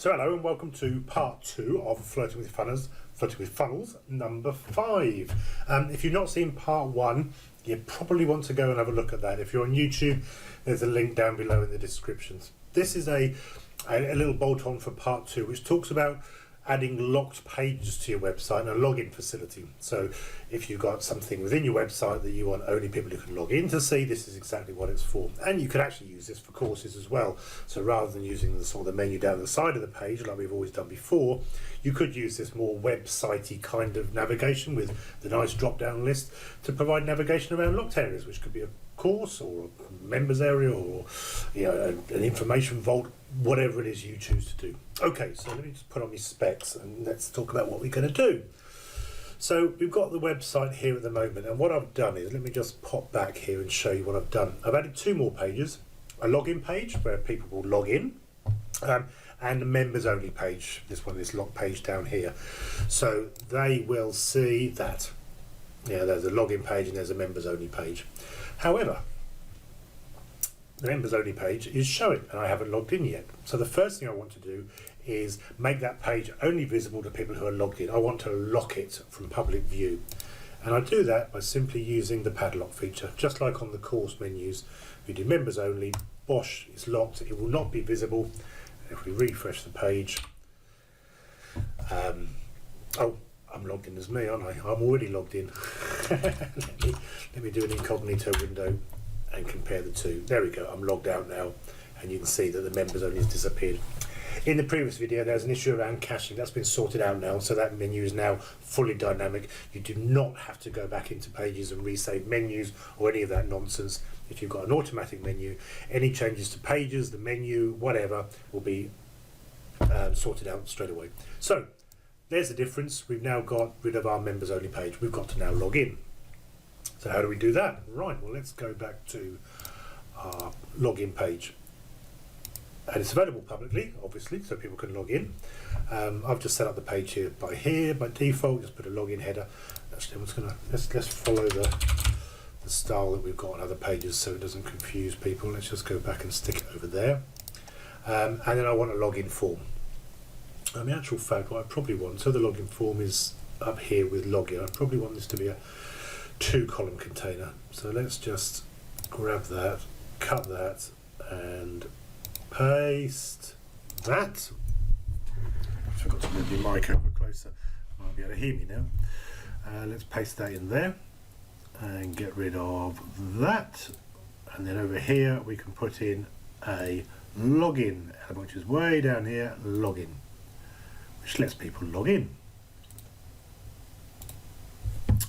So hello and welcome to part 2 of Flirting with Funnels number 5. If you've not seen part 1, you probably want to go and have a look at that. If you're on YouTube, there's a link down below in the descriptions. This is a little bolt-on for part 2, which talks about adding locked pages to your website and a login facility. So if you've got something within your website that you want only people who can log in to see, this is exactly what it's for. And you could actually use this for courses as well. So rather than using the sort of the menu down the side of the page like we've always done before, you could use this more websitey kind of navigation with the nice drop-down list to provide navigation around locked areas, which could be a course or a members area or an information vault, whatever it is you choose to do. Okay, so let me just put on my specs and let's talk about what we're going to do. So we've got the website here at the moment, and what I've done is, let me just pop back here and show you what I've done. I've added 2 more pages, a login page where people will log in, and a members only page, this lock page down here. So they will see that, there's a login page and there's a members only page. However, the members only page is showing and I haven't logged in yet. So the first thing I want to do is make that page only visible to people who are logged in. I want to lock it from public view. And I do that by simply using the padlock feature, just like on the course menus. If you do members only, bosh, it's locked, it will not be visible. And if we refresh the page, oh, I'm logged in as me, aren't I? I'm already logged in. let me do an incognito window and compare the two. There we go, I'm logged out now, and you can see that the members only has disappeared. In the previous video, there's an issue around caching. That's been sorted out now, so that menu is now fully dynamic. You do not have to go back into pages and resave menus or any of that nonsense. If you've got an automatic menu, any changes to pages, the menu, whatever, will be sorted out straight away. So there's the difference. We've now got rid of our members only page. We've got to now log in. So how do we do that? Right, well, let's go back to our login page. And it's available publicly, obviously, so people can log in. I've just set up the page here by default, just put a login header. Actually, I'm just gonna, let's follow the style that we've got on other pages so it doesn't confuse people. Let's just go back and stick it over there. And then I want a login form. In actual fact, what I probably want, so the login form is up here with login. I probably want this to be a 2-column container. So let's just grab that, cut that, and paste that. I forgot to move the mic over closer. You might be able to hear me now. Let's paste that in there and get rid of that. And then over here we can put in a login element, which is way down here, login, which lets people log in.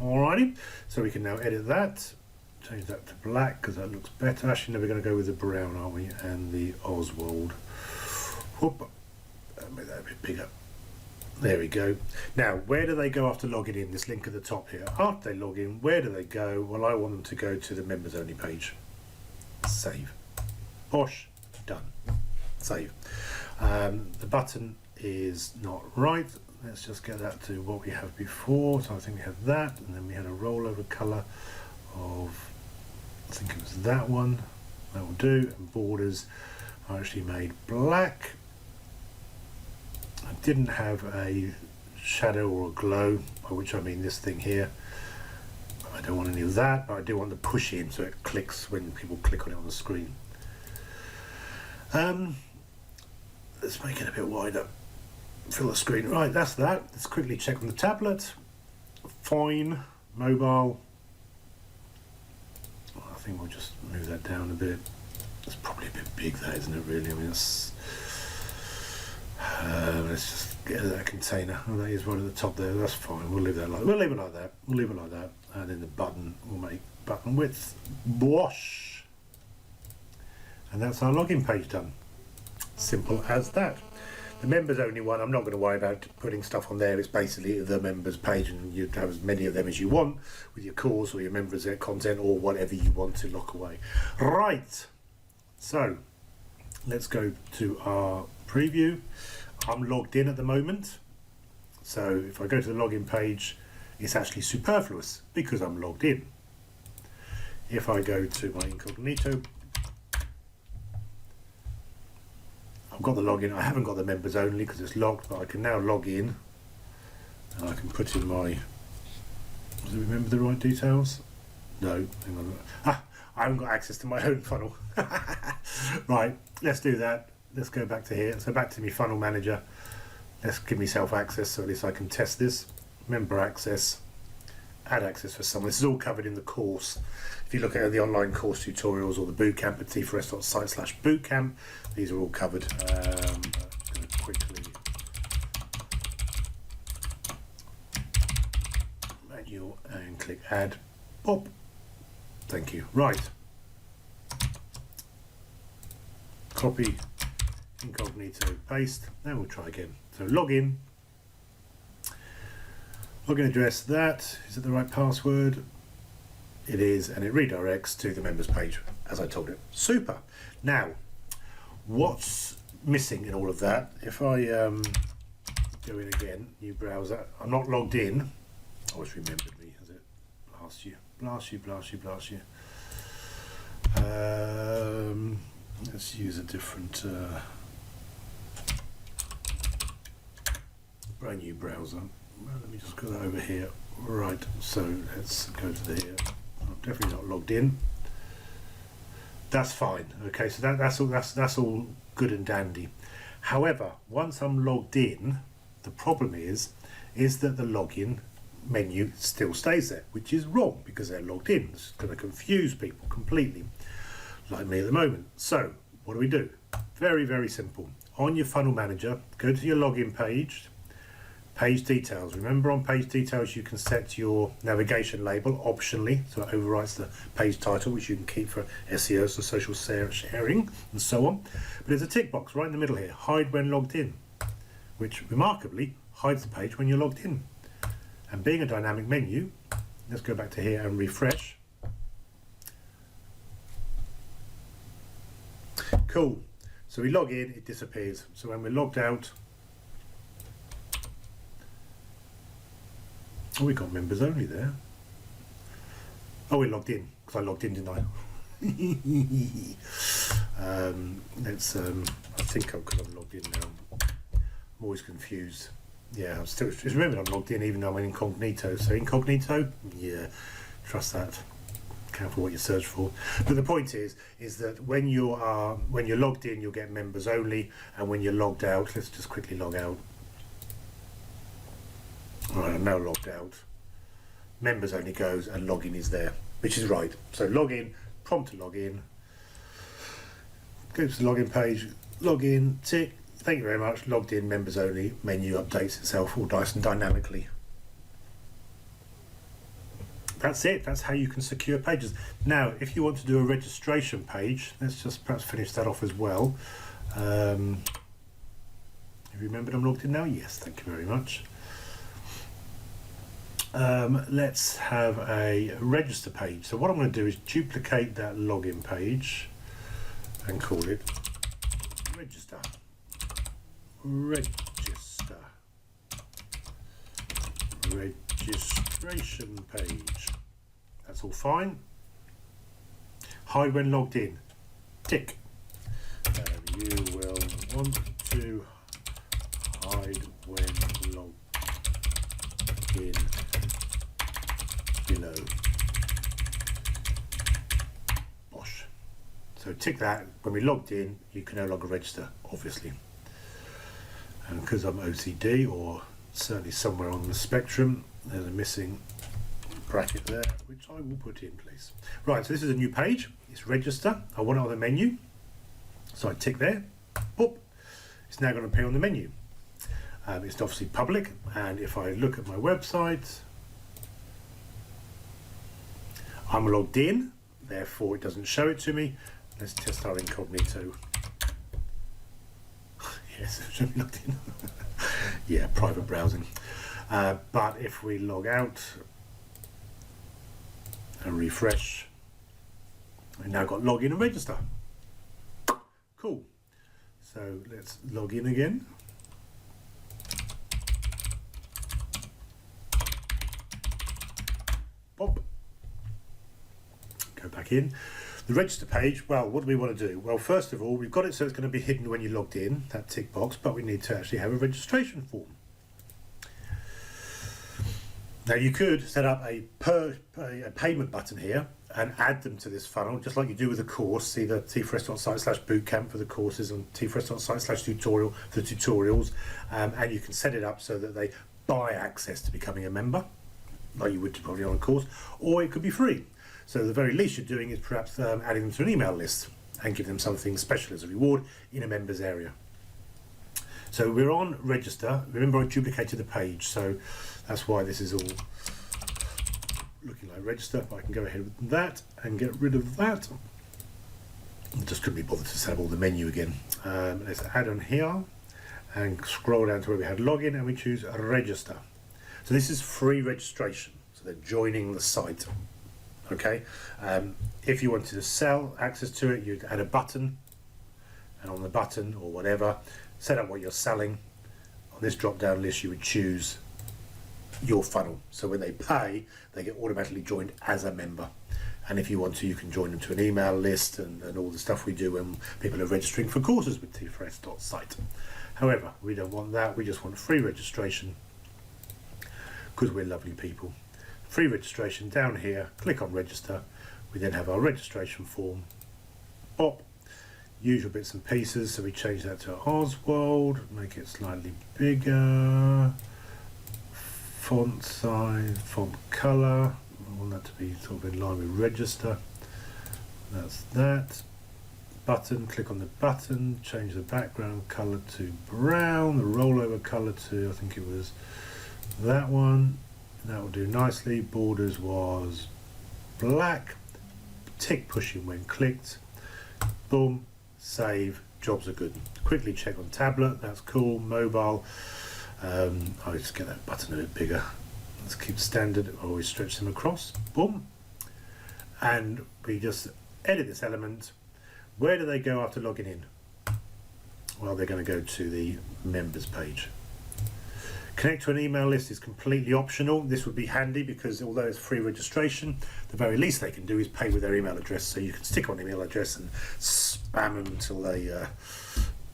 Alrighty, so we can now edit that, change that to black because that looks better. Actually, no, we're going to go with the brown, aren't we? And the Oswald. Whoop, make that a bit bigger. There we go. Now, where do they go after logging in? This link at the top here. After they log in, where do they go? Well, I want them to go to the members only page. Save. Bosh, done. Save. The button is not right. Let's just get that to what we have before. So I think we have that, and then we had a rollover color of, I think it was that one. That will do. And borders are actually made black. I didn't have a shadow or a glow, by which I mean this thing here. I don't want any of that, but I do want the push in so it clicks when people click on it on the screen. Let's make it a bit wider. Fill the screen. Right, that's that. Let's quickly check on the tablet. Fine. Mobile. I think we'll just move that down a bit. It's probably a bit big, that, isn't it, really? I mean, it's, let's just get that container. Oh, that is right at the top there. That's fine. We'll leave that like that. We'll leave it like that. We'll leave it like that. And then the button, we'll make button width. Wash. And that's our login page done. Simple as that. The members only one, I'm not going to worry about putting stuff on there. It's basically the members page, and you have as many of them as you want with your course or your members content or whatever you want to lock away. Right, so let's go to our preview. I'm logged in at the moment, so if I go to the login page, it's actually superfluous because I'm logged in. If I go to my incognito I've got the login. I haven't got the members only because it's locked, but I can now log in and I can put in my, does it remember the right details? No, hang on. I haven't got access to my own funnel. Right, let's do that. Let's go back to here. So back to my funnel manager. Let's give myself access so at least I can test this. Member access, add access for someone. This is all covered in the course. If you look at the online course tutorials or the bootcamp at t4s.site/bootcamp, these are all covered. I'm going to quickly manual and click add. Pop. Thank you. Right. Copy, incognito, paste, and we'll try again. So login. Login address, that is it the right password? It is, and it redirects to the members page as I told it. Super. Now, what's missing in all of that? If I go in again, new browser, I'm not logged in. Oh, it's remembered me, has it? Blast you. Let's use a different brand new browser. Let me just go over here. Right, so let's go to here. I'm definitely not logged in. That's fine. Okay, so that's all good and dandy. However, once I'm logged in, the problem is that the login menu still stays there, which is wrong because they're logged in. It's going to confuse people completely, like me at the moment. So what do? Very, very simple. On your funnel manager, go to your login page. Page details. Remember, on page details you can set your navigation label optionally, so it overwrites the page title, which you can keep for SEO, so social sharing and so on. But there's a tick box right in the middle here, hide when logged in, which remarkably hides the page when you're logged in. And being a dynamic menu, let's go back to here and refresh. Cool. So we log in, it disappears. So when we're logged out, oh, we got members only there. Oh, we're logged in because I logged in, didn't I? Let's. I think because I'm logged in now. I'm always confused. Yeah, I'm still. Just remember, I'm logged in even though I'm in incognito. So incognito, yeah, trust that. Careful what you search for. But the point is that when you're logged in, you'll get members only, and when you're logged out, let's just quickly log out. Alright, I'm now logged out. Members only goes and login is there, which is right. So login, prompt to login. Go to the login page, login, tick. Thank you very much. Logged in, members only. Menu updates itself all nice and dynamically. That's it. That's how you can secure pages. Now, if you want to do a registration page, let's just perhaps finish that off as well. Have you remembered I'm logged in now? Yes, thank you very much. Let's have a register page. So what I'm going to do is duplicate that login page and call it register. Registration page. That's all fine. Hide when logged in. Tick. You will want to hide when logged in below. Bosh. So tick that. When we logged in, you can no longer register, obviously. And because I'm OCD, or certainly somewhere on the spectrum, there's a missing bracket there, which I will put in, please. Right, so this is a new page. It's register. I want it on the menu. So I tick there. Boop. It's now going to appear on the menu. It's obviously public, and if I look at my website, I'm logged in, therefore it doesn't show it to me. Let's test our incognito. Yes, it should be logged in. Yeah, private browsing. But if we log out and refresh, we've now got login and register. Cool. So let's log in again. Pop. Go back in. The register page, well, what do we want to do? Well, first of all, we've got it so it's going to be hidden when you logged in, that tick box, but we need to actually have a registration form. Now you could set up a payment button here and add them to this funnel, just like you do with a course. See the T4S.site/bootcamp for the courses and T4S.site/tutorial for the tutorials, and you can set it up so that they buy access to becoming a member, like you would probably on a course, or it could be free. So the very least you're doing is perhaps adding them to an email list and give them something special as a reward in a members area. So we're on register. Remember, I duplicated the page, so that's why this is all looking like register. I can go ahead with that and get rid of that. I just couldn't be bothered to set up all the menu again. Let's add on here and scroll down to where we had login, and we choose register. So this is free registration, so they're joining the site. Okay, if you wanted to sell access to it, you'd add a button, and on the button or whatever, set up what you're selling. On this drop down list you would choose your funnel, so when they pay they get automatically joined as a member, and if you want to, you can join them to an email list and all the stuff we do when people are registering for courses with T4S.site. However, we don't want that, we just want free registration because we're lovely people. Free registration down here, click on register. We then have our registration form. Pop, usual bits and pieces, so we change that to Oswald, make it slightly bigger, font size, font color, I want that to be sort of in line with register. That's that. Button, click on the button, change the background color to brown, the rollover color to, I think it was that one. That will do nicely. Borders was black. Tick pushing when clicked. Boom. Save. Jobs are good. Quickly check on tablet. That's cool. Mobile. I'll just get that button a bit bigger. Let's keep standard. Always stretch them across. Boom. And we just edit this element. Where do they go after logging in? Well, they're going to go to the members page. Connect to an email list is completely optional. This would be handy because although it's free registration, the very least they can do is pay with their email address. So you can stick on email address and spam them until they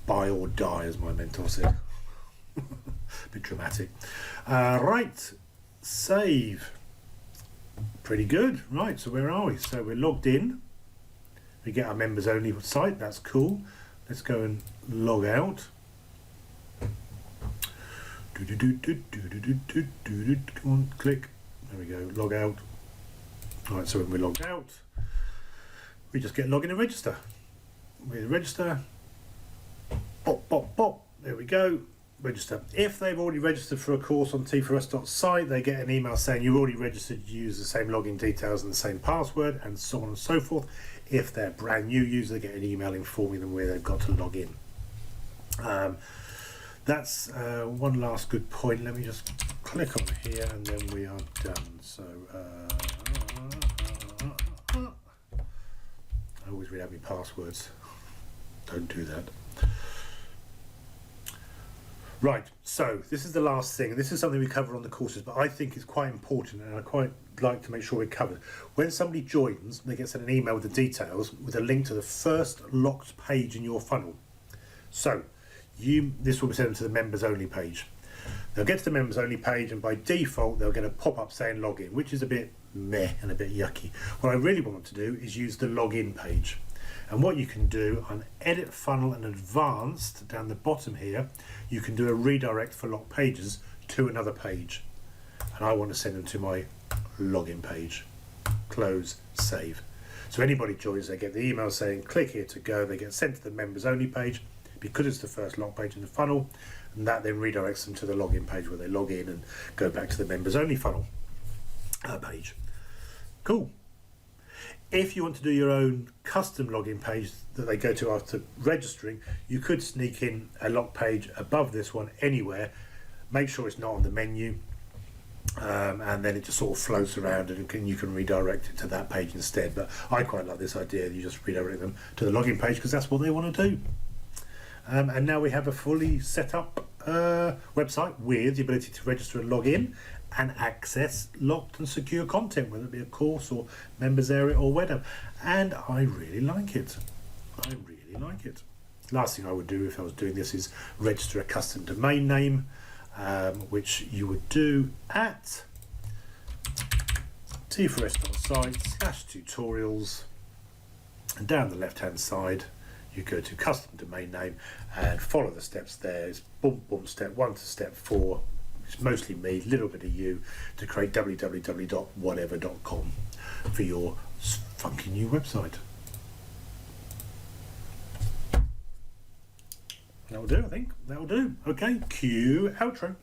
buy or die, as my mentor said. A bit dramatic. Right, save. Pretty good. Right, so where are we? So we're logged in. We get our members only site. That's cool. Let's go and log out. Come on, click. There we go, log out. Alright, so when we log out, we just get login and register. We register. Pop, pop, pop. There we go. Register. If they've already registered for a course on T4S.site, they get an email saying you've already registered, you use the same login details and the same password, and so on and so forth. If they're a brand new user, they get an email informing them where they've got to log in. That's one last good point. Let me just click on here and then we are done. So I always read out my passwords. Don't do that. Right, so this is the last thing. This is something we cover on the courses, but I think it's quite important and I quite like to make sure we're covered. When somebody joins, they get sent an email with the details with a link to the first locked page in your funnel. So this will be sent to the members only page. They'll get to the members only page and by default they'll get a pop-up saying login, which is a bit meh and a bit yucky. What I really want them to do is use the login page. And what you can do on edit funnel and advanced down the bottom here, you can do a redirect for locked pages to another page. And I want to send them to my login page. Close, save. So anybody joins, they get the email saying click here to go, they get sent to the members only page because it's the first log page in the funnel, and that then redirects them to the login page where they log in and go back to the members only funnel page. Cool. If you want to do your own custom login page that they go to after registering, you could sneak in a lock page above this one anywhere. Make sure it's not on the menu, and then it just sort of floats around and you can redirect it to that page instead. But I quite like this idea that you just redirect them to the login page because that's what they want to do. And now we have a fully set up website with the ability to register and log in and access locked and secure content, whether it be a course or members area or whatever. And I really like it. I really like it. Last thing I would do if I was doing this is register a custom domain name, which you would do at T4S.site/tutorials, and down the left hand side you go to custom domain name and follow the steps there. It's boom boom, step 1 to step 4. It's mostly me, little bit of you, to create www.whatever.com for your funky new website. That'll do, I think. That'll do. Okay, cue outro.